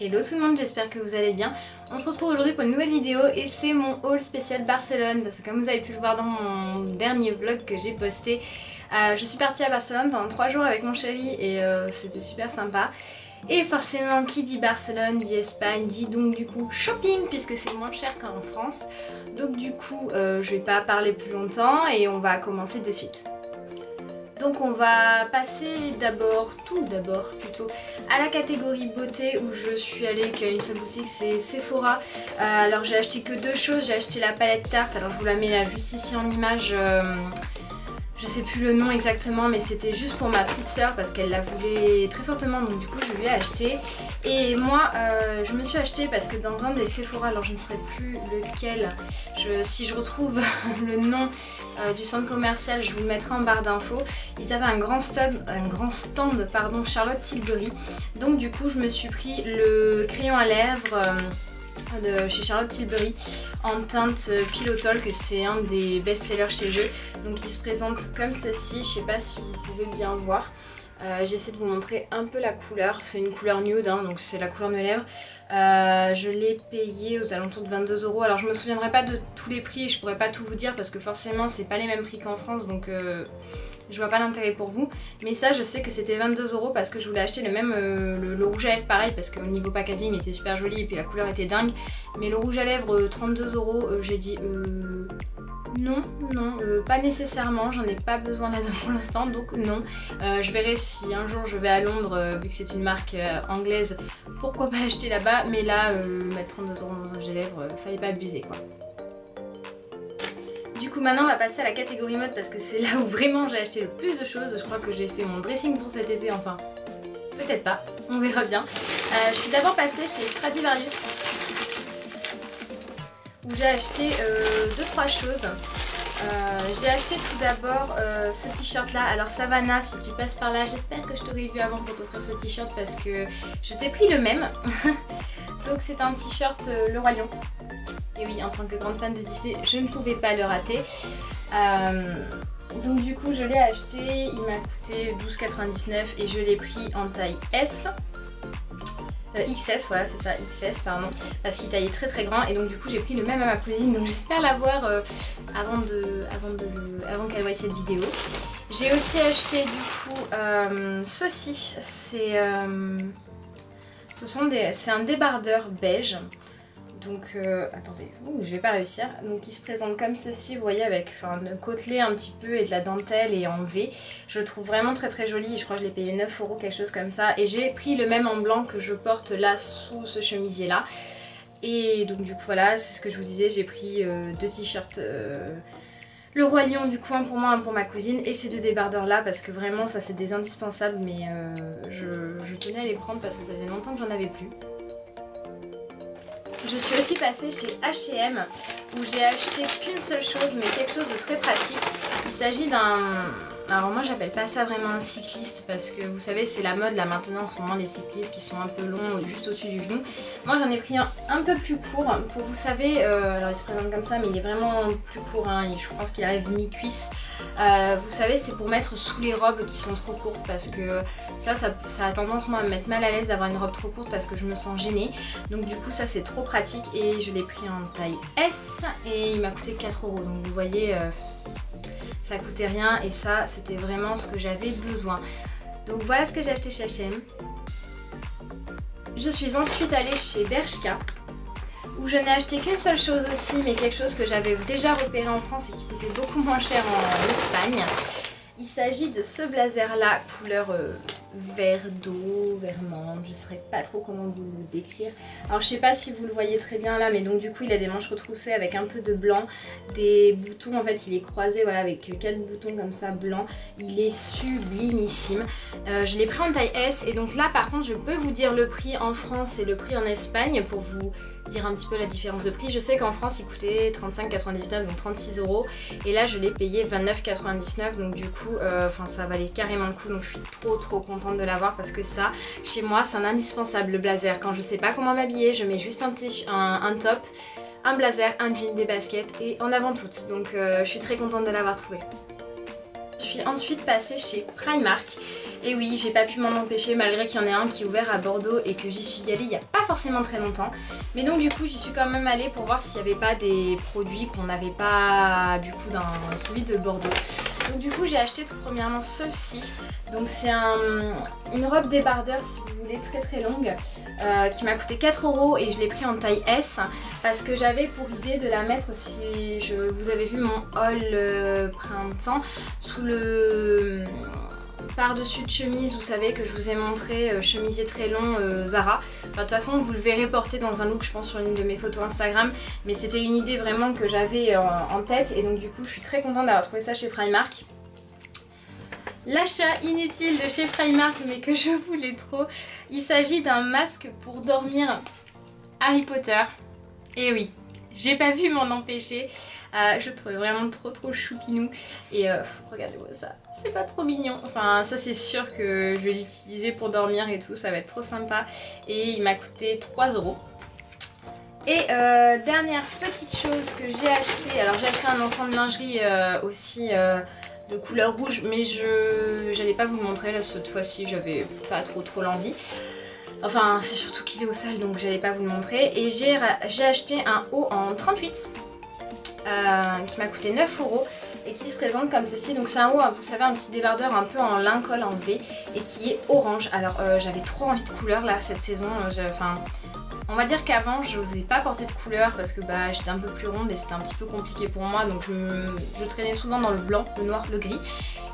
Hello tout le monde, j'espère que vous allez bien. On se retrouve aujourd'hui pour une nouvelle vidéo et c'est mon haul spécial Barcelone parce que comme vous avez pu le voir dans mon dernier vlog que j'ai posté, je suis partie à Barcelone pendant 3 jours avec mon chéri et c'était super sympa. Et forcément qui dit Barcelone dit Espagne, dit donc du coup shopping puisque c'est moins cher qu'en France. Donc du coup je vais pas parler plus longtemps et on va commencer de suite. Donc on va passer tout d'abord plutôt à la catégorie beauté où je suis allée, qu'il y a une seule boutique, c'est Sephora. Alors j'ai acheté que 2 choses, j'ai acheté la palette Tarte, alors je vous la mets là juste ici en image. Je sais plus le nom exactement mais c'était juste pour ma petite soeur parce qu'elle la voulait très fortement donc du coup je lui ai acheté. Et moi je me suis acheté parce que dans un des Sephora, alors je ne sais plus lequel, si je retrouve le nom du centre commercial je vous le mettrai en barre d'infos. Ils avaient un grand stand Charlotte Tilbury. Donc du coup je me suis pris le crayon à lèvres de chez Charlotte Tilbury en teinte Pillow Talk, que c'est un des best-sellers chez eux. Donc il se présente comme ceci, je sais pas si vous pouvez bien voir. J'essaie de vous montrer un peu la couleur, c'est une couleur nude hein, donc c'est la couleur de mes lèvres. Je l'ai payé aux alentours de 22 €. Alors je me souviendrai pas de tous les prix et je pourrais pas tout vous dire parce que forcément c'est pas les mêmes prix qu'en France donc je vois pas l'intérêt pour vous. Mais ça je sais que c'était 22 € parce que je voulais acheter le même, le rouge à lèvres pareil parce qu'au niveau packaging il était super joli et puis la couleur était dingue. Mais le rouge à lèvres 32 €, j'ai dit non, pas nécessairement, j'en ai pas besoin là pour l'instant donc non. Je verrai si un jour je vais à Londres, vu que c'est une marque anglaise, pourquoi pas acheter là-bas, mais là mettre 32 € dans un rouge à lèvres, fallait pas abuser quoi. Du coup maintenant on va passer à la catégorie mode parce que c'est là où vraiment j'ai acheté le plus de choses. Je crois que j'ai fait mon dressing pour cet été, enfin peut-être pas, on verra bien. Je suis d'abord passée chez Stradivarius où j'ai acheté 2-3 choses. J'ai acheté tout d'abord ce t-shirt là. Alors Savannah, si tu passes par là, j'espère que je t'aurais vu avant pour t'offrir ce t-shirt parce que je t'ai pris le même. Donc c'est un t-shirt Le Roi Lion. Et oui, en tant que grande fan de Disney, je ne pouvais pas le rater. Donc du coup je l'ai acheté, il m'a coûté 12,99 € et je l'ai pris en taille S. XS, voilà c'est ça, XS pardon, parce qu'il taillait très très grand et donc du coup j'ai pris le même à ma cousine donc j'espère l'avoir avant qu'elle voie cette vidéo. J'ai aussi acheté du coup ceci, c'est un débardeur beige. Donc attendez, je vais pas réussir. Donc il se présente comme ceci, vous voyez, avec un côtelé un petit peu et de la dentelle et en V. Je le trouve vraiment très très joli. Je crois que je l'ai payé 9 €, quelque chose comme ça. Et j'ai pris le même en blanc que je porte là sous ce chemisier là. Et donc du coup voilà, c'est ce que je vous disais, j'ai pris 2 t-shirts Le Roi Lion, du coup un pour moi, un pour ma cousine, et ces 2 débardeurs là parce que vraiment ça c'est des indispensables, mais je tenais à les prendre parce que ça faisait longtemps que j'en avais plus. Je suis aussi passée chez H&M où j'ai acheté qu'une seule chose mais quelque chose de très pratique. Il s'agit d'un... Alors moi j'appelle pas ça vraiment un cycliste parce que vous savez c'est la mode là maintenant en ce moment, les cyclistes qui sont un peu longs juste au-dessus du genou. Moi j'en ai pris un peu plus court pour, vous savez, alors il se présente comme ça mais il est vraiment plus court hein, je pense qu'il arrive mi-cuisse. Vous savez c'est pour mettre sous les robes qui sont trop courtes parce que ça a tendance moi à me mettre mal à l'aise d'avoir une robe trop courte parce que je me sens gênée. Donc du coup ça c'est trop pratique et je l'ai pris en taille S et il m'a coûté 4 €. Donc vous voyez ça coûtait rien et ça c'était vraiment ce que j'avais besoin. Donc voilà ce que j'ai acheté chez H&M. Je suis ensuite allée chez Bershka où je n'ai acheté qu'une seule chose aussi mais quelque chose que j'avais déjà repéré en France et qui coûtait beaucoup moins cher en Espagne. Il s'agit de ce blazer là couleur vert d'eau, vert menthe, je ne saurais pas trop comment vous le décrire. Alors je sais pas si vous le voyez très bien là mais donc du coup il a des manches retroussées avec un peu de blanc, des boutons en fait il est croisé voilà avec 4 boutons comme ça blanc, il est sublimissime. Je l'ai pris en taille S et donc là par contre je peux vous dire le prix en France et le prix en Espagne pour vous dire un petit peu la différence de prix. Je sais qu'en France il coûtait 35,99 donc 36 € et là je l'ai payé 29,99 donc du coup ça valait carrément le coup donc je suis trop contente de l'avoir parce que ça chez moi c'est un indispensable le blazer. Quand je sais pas comment m'habiller je mets juste un top, un blazer, un jean, des baskets et en avant toutes donc je suis très contente de l'avoir trouvé. Je suis ensuite passée chez Primark Et oui, j'ai pas pu m'en empêcher malgré qu'il y en ait un qui est ouvert à Bordeaux et que j'y suis allée il y a pas forcément très longtemps. Mais donc du coup j'y suis quand même allée pour voir s'il n'y avait pas des produits qu'on n'avait pas du coup dans celui de Bordeaux. Donc du coup j'ai acheté tout premièrement ceci. Donc c'est une robe débardeur si vous voulez très longue qui m'a coûté 4 € et je l'ai pris en taille S parce que j'avais pour idée de la mettre si vous avez vu mon haul printemps sous le par-dessus de chemise, vous savez que je vous ai montré, chemisier très long Zara. Enfin, de toute façon vous le verrez porter dans un look je pense sur une de mes photos Instagram, mais c'était une idée vraiment que j'avais en tête et donc du coup je suis très contente d'avoir trouvé ça chez Primark. L'achat inutile de chez Primark mais que je voulais trop, il s'agit d'un masque pour dormir Harry Potter. Et oui, j'ai pas vu m'en empêcher. Je le trouvais vraiment trop choupinou et regardez-moi ça, c'est pas trop mignon. Enfin ça c'est sûr que je vais l'utiliser pour dormir et tout, ça va être trop sympa et il m'a coûté 3 €. Et dernière petite chose que j'ai acheté, alors j'ai acheté un ensemble de lingerie aussi de couleur rouge mais j'allais pas vous le montrer là cette fois-ci, j'avais pas trop l'envie. Enfin c'est surtout qu'il est au sale donc j'allais pas vous le montrer. Et j'ai acheté un haut en 38 qui m'a coûté 9 € et qui se présente comme ceci. Donc c'est un haut, vous savez, un petit débardeur un peu en lin col en V et qui est orange. Alors j'avais trop envie de couleur là cette saison, enfin on va dire qu'avant je n'osais pas porter de couleur parce que bah, j'étais un peu plus ronde et c'était un petit peu compliqué pour moi, donc je traînais souvent dans le blanc, le noir, le gris.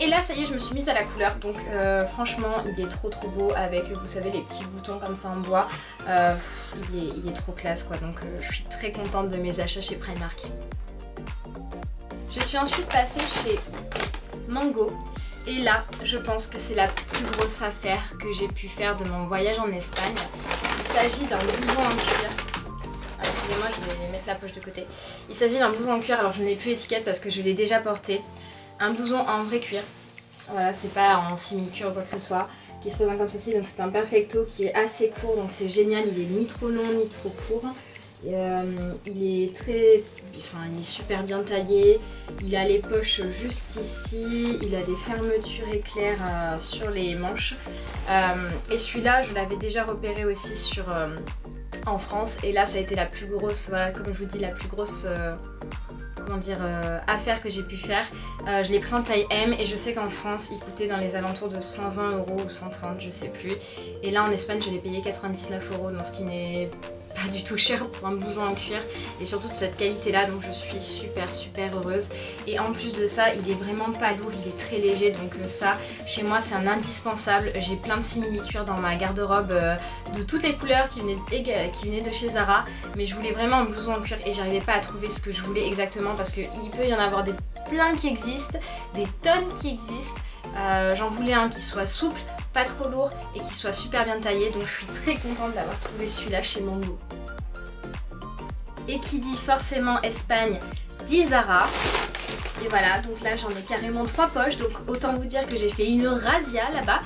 Et là ça y est, je me suis mise à la couleur, donc franchement il est trop beau avec, vous savez, les petits boutons comme ça en bois. Il est trop classe quoi, donc je suis très contente de mes achats chez Primark. Je suis ensuite passée chez Mango et là je pense que c'est la plus grosse affaire que j'ai pu faire de mon voyage en Espagne. Il s'agit d'un blouson en cuir. Excusez-moi, je vais mettre la poche de côté. Il s'agit d'un blouson en cuir, alors je n'ai plus l'étiquette parce que je l'ai déjà porté. Un blouson en vrai cuir. Voilà, c'est pas en simili-cuir ou quoi que ce soit. Qui se présente comme ceci, donc c'est un perfecto qui est assez court, donc c'est génial. Il est ni trop long ni trop court. Il est il est super bien taillé, il a les poches juste ici, il a des fermetures éclairs sur les manches. Et celui-là, je l'avais déjà repéré aussi en France, et là ça a été la plus grosse, voilà, comme je vous dis, la plus grosse affaire que j'ai pu faire. Je l'ai pris en taille M et je sais qu'en France il coûtait dans les alentours de 120 € ou 130, je sais plus. Et là en Espagne je l'ai payé 99 €, donc ce qui n'est pas du tout cher pour un blouson en cuir et surtout de cette qualité là, donc je suis super heureuse. Et en plus de ça il est vraiment pas lourd, il est très léger, donc ça chez moi c'est un indispensable. J'ai plein de simili-cuir dans ma garde-robe de toutes les couleurs qui venaient de chez Zara, mais je voulais vraiment un blouson en cuir et j'arrivais pas à trouver ce que je voulais exactement parce qu'il peut y en avoir plein qui existent, des tonnes qui existent. J'en voulais un qui soit souple, pas trop lourd et qui soit super bien taillé, donc je suis très contente d'avoir trouvé celui-là chez Mango. Et qui dit forcément Espagne dit Zara. Et voilà, donc là j'en ai carrément 3 poches, donc autant vous dire que j'ai fait une razzia là-bas.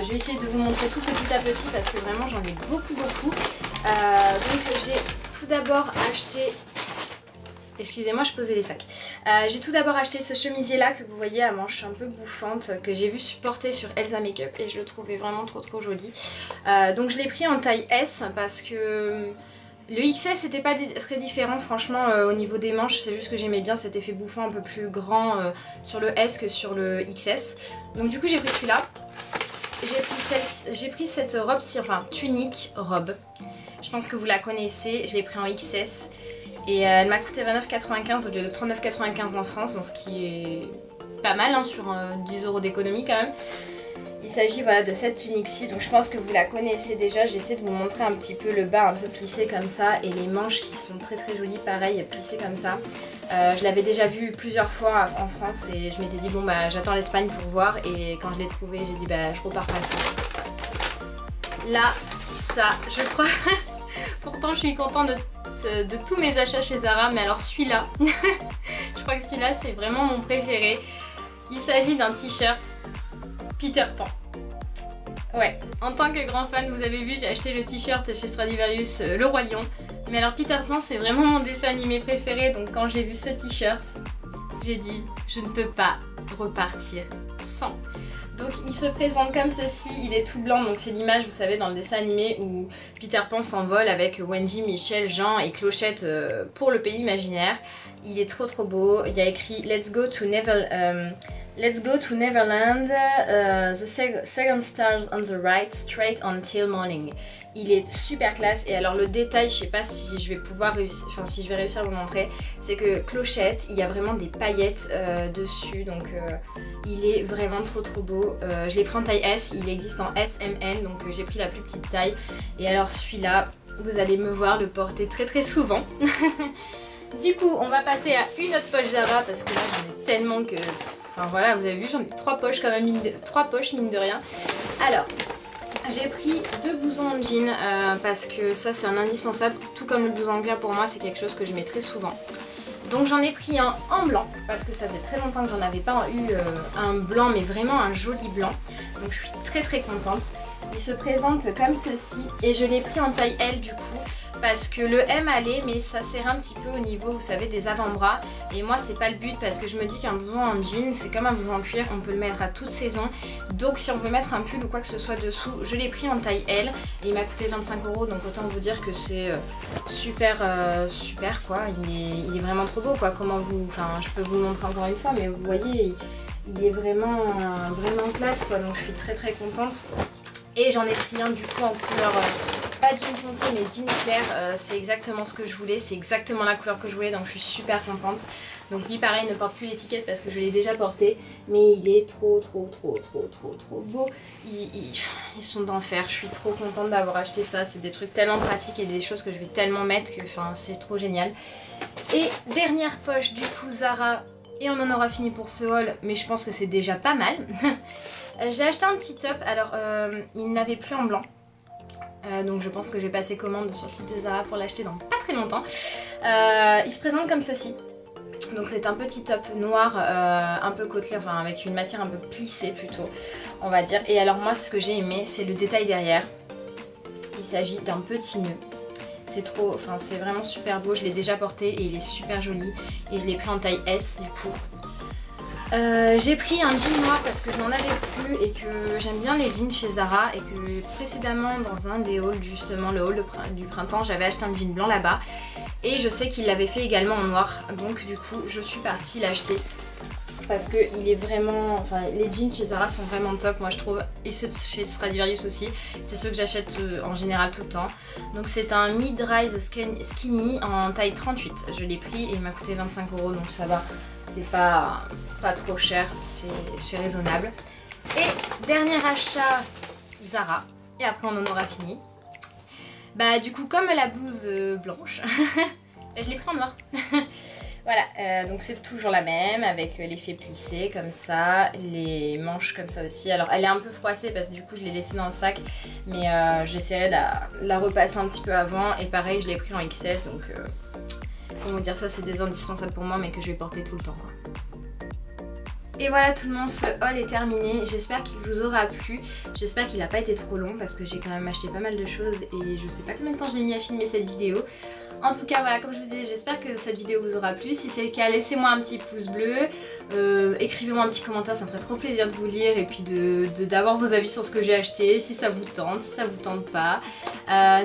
Je vais essayer de vous montrer tout petit à petit parce que vraiment j'en ai beaucoup. Donc j'ai tout d'abord acheté... Excusez-moi, je posais les sacs. J'ai tout d'abord acheté ce chemisier là que vous voyez à manches un peu bouffante, que j'ai vu supporter sur Elsa Makeup et je le trouvais vraiment trop joli. Donc je l'ai pris en taille S parce que le XS n'était pas très différent franchement au niveau des manches, c'est juste que j'aimais bien cet effet bouffant un peu plus grand sur le S que sur le XS. Donc du coup j'ai pris celui-là. J'ai pris cette robe-ci, enfin tunique robe. Je pense que vous la connaissez, je l'ai pris en XS. Et elle m'a coûté 29,95 au lieu de 39,95 en France, donc ce qui est pas mal hein, sur 10 € d'économie quand même. Il s'agit voilà, de cette tunique-ci, donc je pense que vous la connaissez déjà. J'essaie de vous montrer un petit peu le bas un peu plissé comme ça et les manches qui sont très jolies, pareil, plissées comme ça. Je l'avais déjà vu plusieurs fois en France et je m'étais dit bon bah j'attends l'Espagne pour voir, et quand je l'ai trouvé j'ai dit bah je repars pas ça. Là, ça, je crois... Pourtant je suis contente de tous mes achats chez Zara, mais alors celui-là, je crois que celui-là c'est vraiment mon préféré. Il s'agit d'un t-shirt Peter Pan. Ouais, en tant que grand fan, vous avez vu, j'ai acheté le t-shirt chez Stradivarius Le Roi Lion. Mais alors Peter Pan c'est vraiment mon dessin animé préféré, donc quand j'ai vu ce t-shirt, j'ai dit je ne peux pas repartir sans. Donc il se présente comme ceci, il est tout blanc, donc c'est l'image, vous savez, dans le dessin animé où Peter Pan s'envole avec Wendy, Michel, Jean et Clochette pour le pays imaginaire. Il est trop beau, il y a écrit Let's go to Neverland, the second stars on the right, straight until morning. Il est super classe et alors le détail, je sais pas si je vais pouvoir réussir, enfin si je vais réussir à vous montrer, c'est que Clochette, il y a vraiment des paillettes dessus, donc il est vraiment trop beau. Je l'ai pris en taille S, il existe en SMN, donc j'ai pris la plus petite taille. Et alors celui-là, vous allez me voir le porter très souvent. Du coup, on va passer à une autre poche Zara parce que là j'en ai tellement que... Enfin voilà, vous avez vu, j'en ai 3 poches quand même, 3 poches mine de rien. Alors, j'ai pris 2 blousons en jean parce que ça c'est un indispensable, tout comme le blouson en cuir pour moi, c'est quelque chose que je mets très souvent. Donc j'en ai pris un en blanc parce que ça faisait très longtemps que j'en avais pas eu un blanc, mais vraiment un joli blanc. Donc je suis très contente. Il se présente comme ceci et je l'ai pris en taille L du coup parce que le M allait, mais ça serre un petit peu au niveau, vous savez, des avant-bras. Et moi c'est pas le but parce que je me dis qu'un blouson en jean c'est comme un blouson en cuir, on peut le mettre à toute saison. Donc si on veut mettre un pull ou quoi que ce soit dessous, je l'ai pris en taille L et il m'a coûté 25 €, donc autant vous dire que c'est super quoi. Il est vraiment trop beau quoi. Comment vous... Enfin je peux vous le montrer encore une fois, mais vous voyez il est vraiment classe quoi, donc je suis très contente. Et j'en ai pris un du coup en couleur, pas jean foncé mais jean clair, c'est exactement ce que je voulais, c'est exactement la couleur que je voulais, donc je suis super contente. Donc lui pareil ne porte plus l'étiquette parce que je l'ai déjà porté, mais il est trop beau. Ils sont d'enfer, je suis trop contente d'avoir acheté ça, c'est des trucs tellement pratiques et des choses que je vais tellement mettre que c'est trop génial. Et dernière poche du coup Zara, et on en aura fini pour ce haul, mais je pense que c'est déjà pas mal. J'ai acheté un petit top, alors il n'avait plus en blanc. Donc je pense que je vais passer commande sur le site de Zara pour l'acheter dans pas très longtemps. Il se présente comme ceci. Donc c'est un petit top noir, un peu côtelé, enfin avec une matière un peu plissée plutôt, on va dire. Et alors moi ce que j'ai aimé, c'est le détail derrière. Il s'agit d'un petit nœud. C'est trop, enfin c'est vraiment super beau, je l'ai déjà porté et il est super joli. Et je l'ai pris en taille S du coup. J'ai pris un jean noir parce que je n'en avais plus et que j'aime bien les jeans chez Zara et que précédemment dans un des hauls, justement le haul du printemps, j'avais acheté un jean blanc là-bas et je sais qu'il l'avait fait également en noir, donc du coup je suis partie l'acheter parce que il est vraiment, enfin les jeans chez Zara sont vraiment top moi je trouve, et ceux chez Stradivarius aussi, c'est ceux que j'achète en général tout le temps. Donc c'est un mid-rise skinny en taille 38, je l'ai pris et il m'a coûté 25 €, donc ça va, c'est pas trop cher, c'est raisonnable. Et dernier achat Zara, et après on en aura fini. Bah du coup comme la blouse blanche, je l'ai pris en noir. Voilà, donc c'est toujours la même avec l'effet plissé comme ça, les manches comme ça aussi. Alors elle est un peu froissée parce que du coup je l'ai laissée dans le sac, mais j'essaierai de la repasser un petit peu avant. Et pareil je l'ai pris en XS, donc comment dire, ça c'est des indispensables pour moi mais que je vais porter tout le temps quoi. Et voilà tout le monde, ce haul est terminé, j'espère qu'il vous aura plu, j'espère qu'il n'a pas été trop long parce que j'ai quand même acheté pas mal de choses et je sais pas combien de temps j'ai mis à filmer cette vidéo. En tout cas voilà, comme je vous disais, j'espère que cette vidéo vous aura plu. Si c'est le cas, laissez-moi un petit pouce bleu, écrivez-moi un petit commentaire, ça me ferait trop plaisir de vous lire et puis d'avoir vos avis sur ce que j'ai acheté, si ça vous tente, si ça vous tente pas.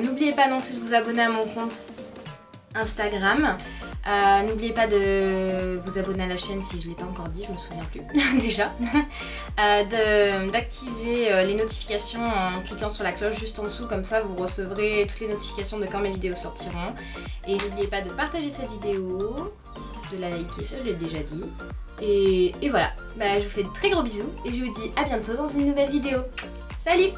N'oubliez pas non plus de vous abonner à mon compte Instagram. N'oubliez pas de vous abonner à la chaîne si je ne l'ai pas encore dit, je me souviens plus déjà. D'activer les notifications en cliquant sur la cloche juste en dessous, comme ça vous recevrez toutes les notifications de quand mes vidéos sortiront. Et n'oubliez pas de partager cette vidéo, de la liker, ça je l'ai déjà dit. Et voilà, bah, je vous fais de très gros bisous et je vous dis à bientôt dans une nouvelle vidéo. Salut!